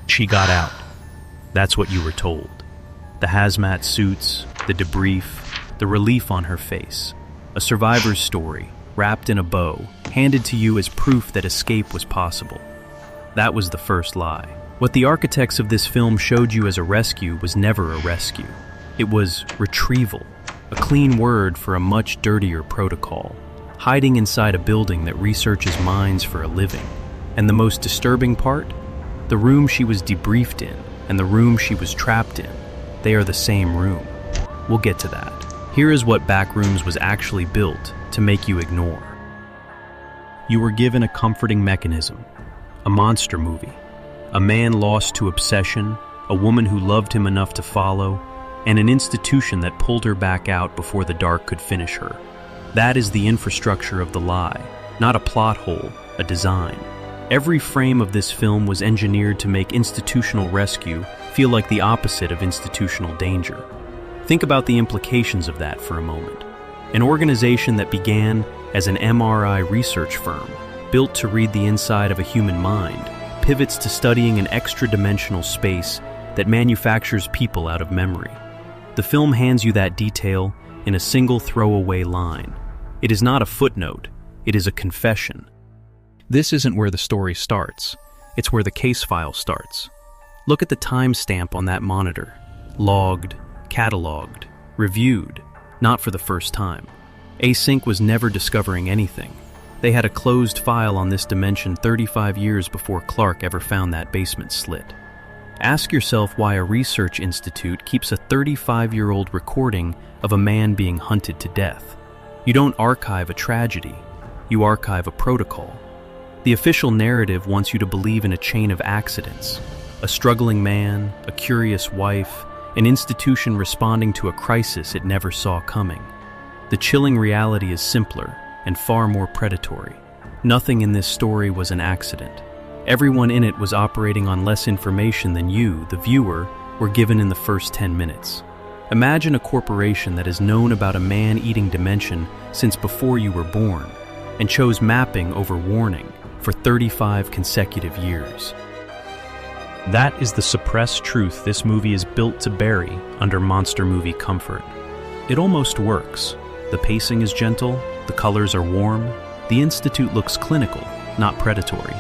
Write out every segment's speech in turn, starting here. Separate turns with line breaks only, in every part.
She got out. That's what you were told. The hazmat suits, the debrief, the relief on her face. A survivor's story, wrapped in a bow, handed to you as proof that escape was possible. That was the first lie. What the architects of this film showed you as a rescue was never a rescue. It was retrieval, a clean word for a much dirtier protocol, hiding inside a building that researches minds for a living. And the most disturbing part? The room she was debriefed in and the room she was trapped in, they are the same room. We'll get to that. Here is what Backrooms was actually built to make you ignore. You were given a comforting mechanism, a monster movie, a man lost to obsession, a woman who loved him enough to follow, and an institution that pulled her back out before the dark could finish her. That is the infrastructure of the lie, not a plot hole, a design. Every frame of this film was engineered to make institutional rescue feel like the opposite of institutional danger. Think about the implications of that for a moment. An organization that began as an MRI research firm, built to read the inside of a human mind, pivots to studying an extra-dimensional space that manufactures people out of memory. The film hands you that detail in a single throwaway line. It is not a footnote, it is a confession. This isn't where the story starts, it's where the case file starts. Look at the timestamp on that monitor. Logged, cataloged, reviewed, not for the first time. Async was never discovering anything. They had a closed file on this dimension 35 years before Clark ever found that basement slit. Ask yourself why a research institute keeps a 35-year-old recording of a man being hunted to death. You don't archive a tragedy, you archive a protocol. The official narrative wants you to believe in a chain of accidents. A struggling man, a curious wife, an institution responding to a crisis it never saw coming. The chilling reality is simpler and far more predatory. Nothing in this story was an accident. Everyone in it was operating on less information than you, the viewer, were given in the first 10 minutes. Imagine a corporation that has known about a man-eating dimension since before you were born, and chose mapping over warning for 35 consecutive years. That is the suppressed truth this movie is built to bury under monster movie comfort. It almost works. The pacing is gentle, the colors are warm, the institute looks clinical, not predatory.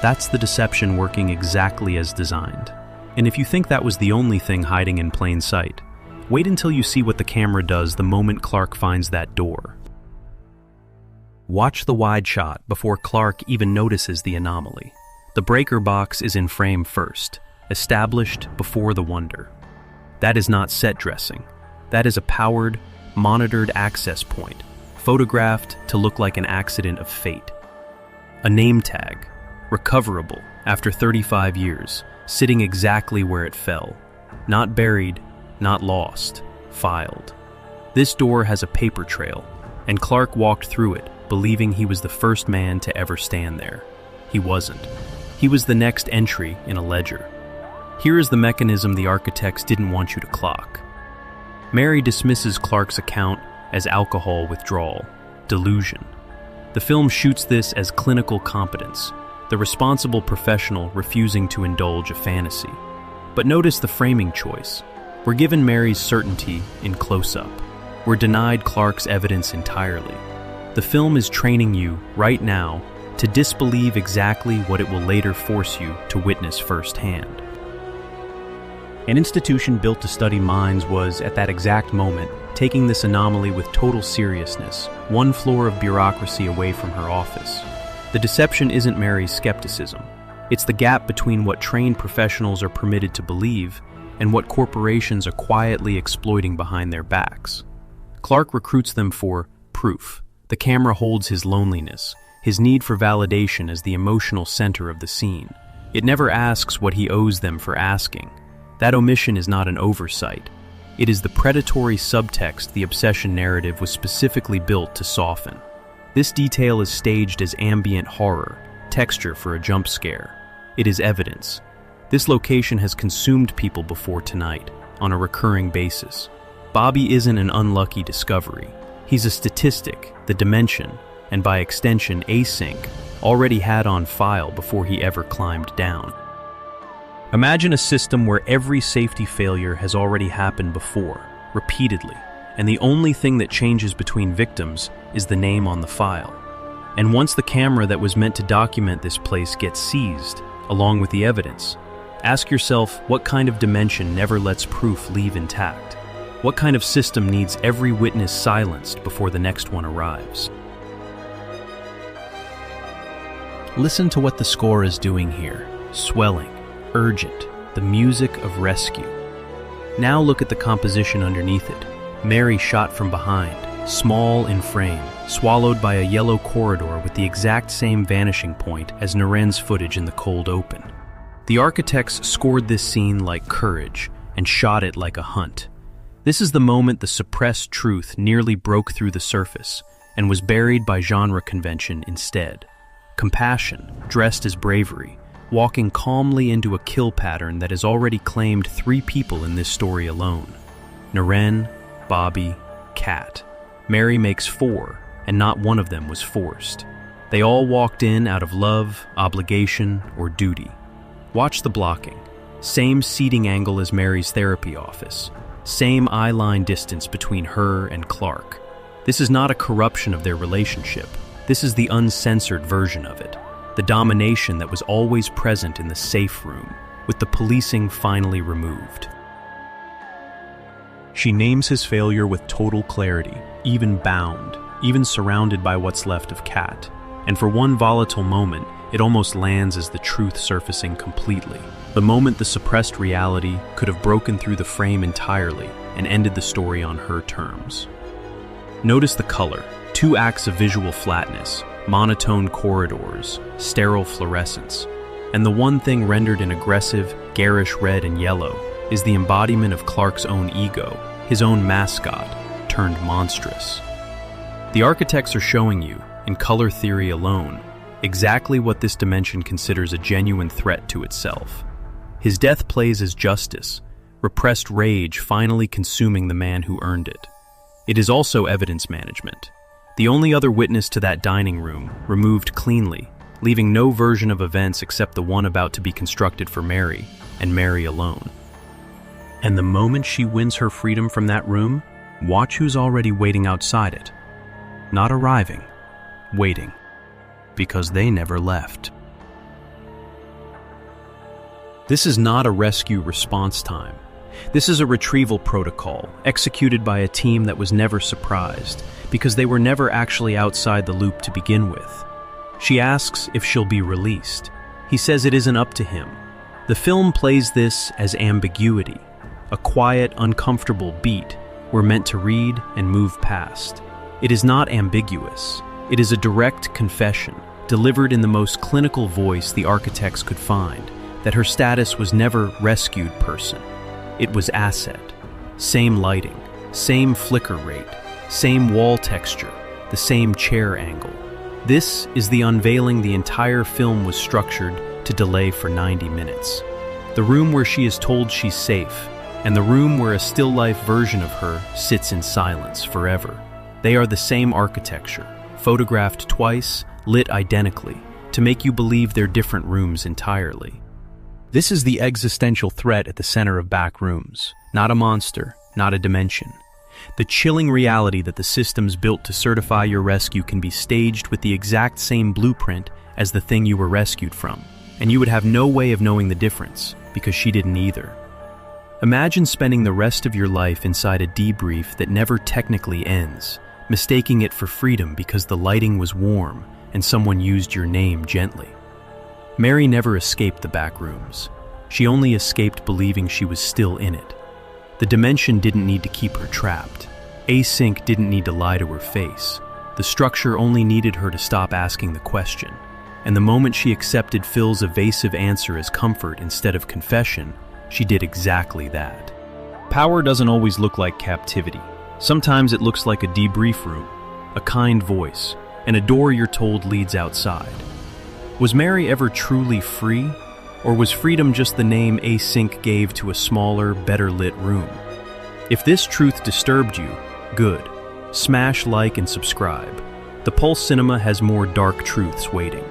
That's the deception working exactly as designed. And if you think that was the only thing hiding in plain sight, wait until you see what the camera does the moment Clark finds that door. Watch the wide shot before Clark even notices the anomaly. The breaker box is in frame first, established before the wonder. That is not set dressing. That is a powered, monitored access point, photographed to look like an accident of fate. A name tag, recoverable after 35 years, sitting exactly where it fell. Not buried, not lost, filed. This door has a paper trail, and Clark walked through it, believing he was the first man to ever stand there. He wasn't. He was the next entry in a ledger. Here is the mechanism the architects didn't want you to clock. Mary dismisses Clark's account as alcohol withdrawal, delusion. The film shoots this as clinical competence, the responsible professional refusing to indulge a fantasy. But notice the framing choice. We're given Mary's certainty in close-up. We're denied Clark's evidence entirely. The film is training you, right now, to disbelieve exactly what it will later force you to witness firsthand. An institution built to study minds was, at that exact moment, taking this anomaly with total seriousness, one floor of bureaucracy away from her office. The deception isn't Mary's skepticism. It's the gap between what trained professionals are permitted to believe and what corporations are quietly exploiting behind their backs. Clark recruits them for proof. The camera holds his loneliness, his need for validation as the emotional center of the scene. It never asks what he owes them for asking. That omission is not an oversight. It is the predatory subtext the obsession narrative was specifically built to soften. This detail is staged as ambient horror, texture for a jump scare. It is evidence. This location has consumed people before tonight, on a recurring basis. Bobby isn't an unlucky discovery. He's a statistic, the dimension, and by extension Async, already had on file before he ever climbed down. Imagine a system where every safety failure has already happened before, repeatedly, and the only thing that changes between victims is the name on the file. And once the camera that was meant to document this place gets seized, along with the evidence, ask yourself what kind of dimension never lets proof leave intact? What kind of system needs every witness silenced before the next one arrives? Listen to what the score is doing here. Swelling, urgent, the music of rescue. Now look at the composition underneath it. Mary shot from behind, small in frame, swallowed by a yellow corridor with the exact same vanishing point as Naren's footage in the cold open. The architects scored this scene like courage and shot it like a hunt. This is the moment the suppressed truth nearly broke through the surface and was buried by genre convention instead. Compassion, dressed as bravery, walking calmly into a kill pattern that has already claimed 3 people in this story alone. Naren, Bobby, Kat. Mary makes 4, and not one of them was forced. They all walked in out of love, obligation, or duty. Watch the blocking. Same seating angle as Mary's therapy office. Same eye-line distance between her and Clark. This is not a corruption of their relationship. This is the uncensored version of it. The domination that was always present in the safe room, with the policing finally removed. She names his failure with total clarity, even bound, even surrounded by what's left of Kat. And for one volatile moment, it almost lands as the truth surfacing completely. The moment the suppressed reality could have broken through the frame entirely and ended the story on her terms. Notice the color, 2 acts of visual flatness, monotone corridors, sterile fluorescence. And the one thing rendered in aggressive, garish red and yellow is the embodiment of Clark's own ego, his own mascot, turned monstrous. The architects are showing you, in color theory alone, exactly what this dimension considers a genuine threat to itself. His death plays as justice, repressed rage finally consuming the man who earned it. It is also evidence management. The only other witness to that dining room, removed cleanly, leaving no version of events except the one about to be constructed for Mary, and Mary alone. And the moment she wins her freedom from that room, watch who's already waiting outside it. Not arriving, waiting. Because they never left. This is not a rescue response time. This is a retrieval protocol executed by a team that was never surprised because they were never actually outside the loop to begin with. She asks if she'll be released. He says it isn't up to him. The film plays this as ambiguity, a quiet, uncomfortable beat we're meant to read and move past. It is not ambiguous. It is a direct confession, delivered in the most clinical voice the architects could find, that her status was never rescued person. It was asset. Same lighting, same flicker rate, same wall texture, the same chair angle. This is the unveiling the entire film was structured to delay for 90 minutes. The room where she is told she's safe, and the room where a still-life version of her sits in silence forever. They are the same architecture, photographed twice, lit identically, to make you believe they're different rooms entirely. This is the existential threat at the center of Backrooms, not a monster, not a dimension. The chilling reality that the systems built to certify your rescue can be staged with the exact same blueprint as the thing you were rescued from, and you would have no way of knowing the difference, because she didn't either. Imagine spending the rest of your life inside a debrief that never technically ends, mistaking it for freedom because the lighting was warm and someone used your name gently. Mary never escaped the Backrooms. She only escaped believing she was still in it. The dimension didn't need to keep her trapped. Async didn't need to lie to her face. The structure only needed her to stop asking the question. And the moment she accepted Phil's evasive answer as comfort instead of confession, she did exactly that. Power doesn't always look like captivity. Sometimes it looks like a debrief room, a kind voice, and a door you're told leads outside. Was Mary ever truly free? Or was freedom just the name Async gave to a smaller, better-lit room? If this truth disturbed you, good. Smash like and subscribe. The Pulse Cinema has more dark truths waiting.